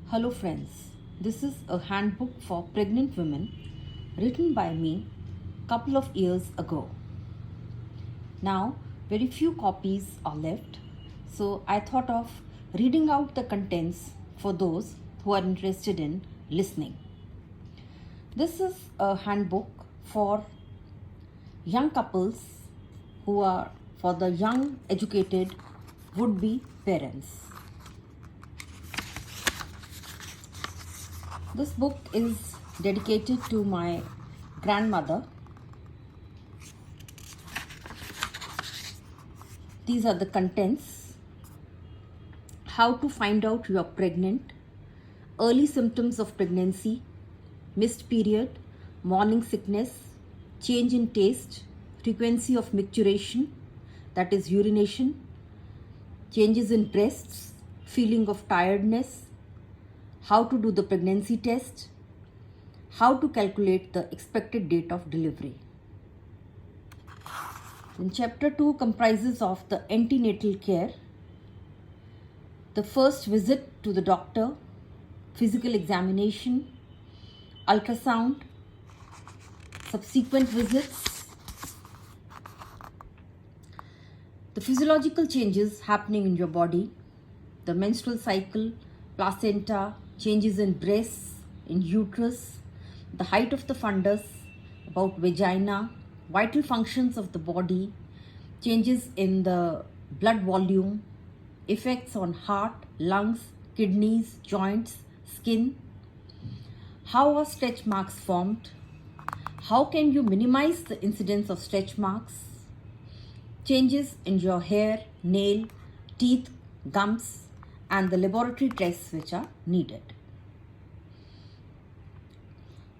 Hello friends, this is a handbook for pregnant women written by me couple of years ago. Now very few copies are left, so I thought of reading out the contents for those who are interested in listening. This is a handbook for young couples who are for the young educated would-be parents. This book is dedicated to my grandmother. These are the contents. How to find out you are pregnant, early symptoms of pregnancy, missed period, morning sickness, change in taste, frequency of micturition, that is urination, changes in breasts, feeling of tiredness, how to do the pregnancy test, how to calculate the expected date of delivery. Then chapter 2 comprises of the antenatal care, the first visit to the doctor, physical examination, ultrasound, subsequent visits, the physiological changes happening in your body, the menstrual cycle, placenta, changes in breasts, in uterus, the height of the fundus, about vagina, vital functions of the body, changes in the blood volume, effects on heart, lungs, kidneys, joints, skin, how are stretch marks formed, how can you minimize the incidence of stretch marks, changes in your hair, nail, teeth, gums, and the laboratory tests which are needed.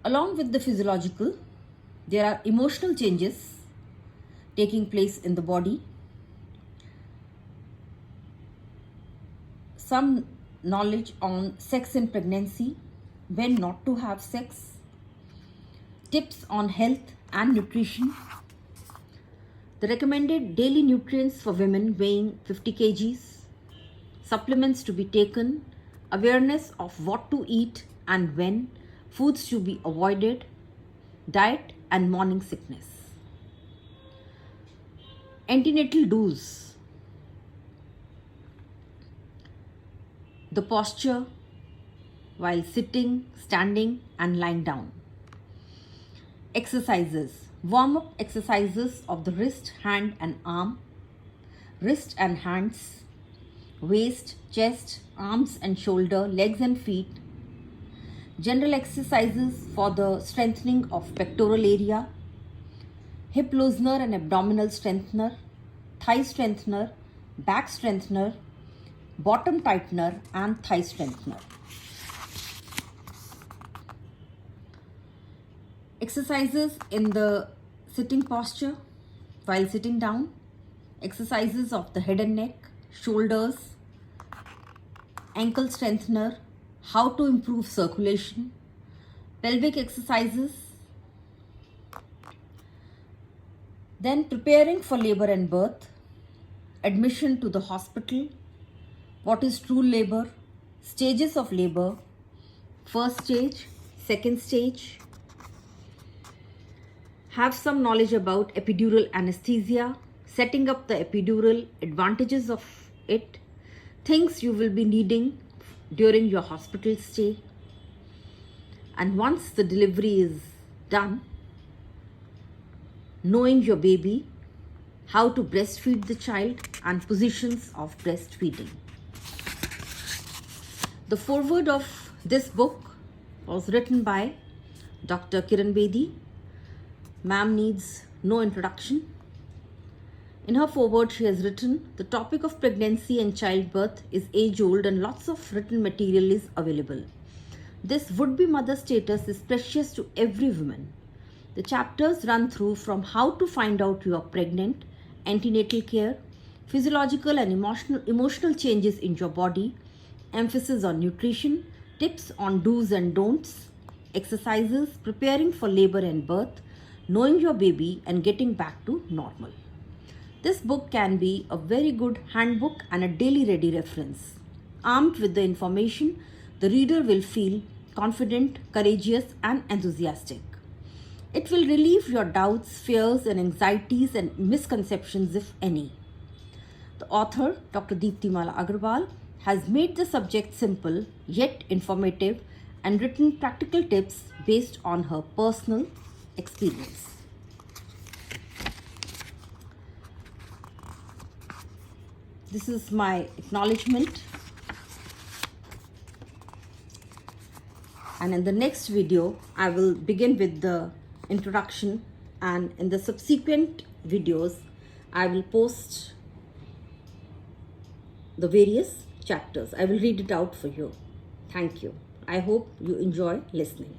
Along with the physiological, there are emotional changes taking place in the body. Some knowledge on sex in pregnancy, when not to have sex, tips on health and nutrition, the recommended daily nutrients for women weighing 50 kgs, supplements to be taken, awareness of what to eat and when, foods to be avoided, diet and morning sickness. Antenatal do's, the posture while sitting, standing and lying down. Exercises, warm-up exercises of the wrist, hand and arm, wrist and hands, waist, chest, arms and shoulder, legs and feet. General exercises for the strengthening of pectoral area, hip loosener and abdominal strengthener, thigh strengthener, back strengthener, bottom tightener and thigh strengthener. Exercises in the sitting posture while sitting down, exercises of the head and neck, shoulders, ankle strengthener, how to improve circulation, pelvic exercises, then preparing for labor and birth, admission to the hospital, what is true labor, stages of labor, first stage, second stage, have some knowledge about epidural anesthesia, setting up the epidural, advantages of it, things you will be needing during your hospital stay, and once the delivery is done, knowing your baby, how to breastfeed the child and positions of breastfeeding. The foreword of this book was written by Dr. Kiran Bedi. Ma'am needs no introduction. In her foreword, she has written, the topic of pregnancy and childbirth is age-old and lots of written material is available. This would-be mother status is precious to every woman. The chapters run through from how to find out you are pregnant, antenatal care, physiological and emotional changes in your body, emphasis on nutrition, tips on do's and don'ts, exercises, preparing for labor and birth, knowing your baby and getting back to normal. This book can be a very good handbook and a daily ready reference. Armed with the information, the reader will feel confident, courageous, and enthusiastic. It will relieve your doubts, fears, and anxieties and misconceptions, if any. The author, Dr. Deeptimala Agarwal, has made the subject simple yet informative and written practical tips based on her personal experience. This is my acknowledgement. And in the next video, I will begin with the introduction, and in the subsequent videos, I will post the various chapters. I will read it out for you. Thank you. I hope you enjoy listening.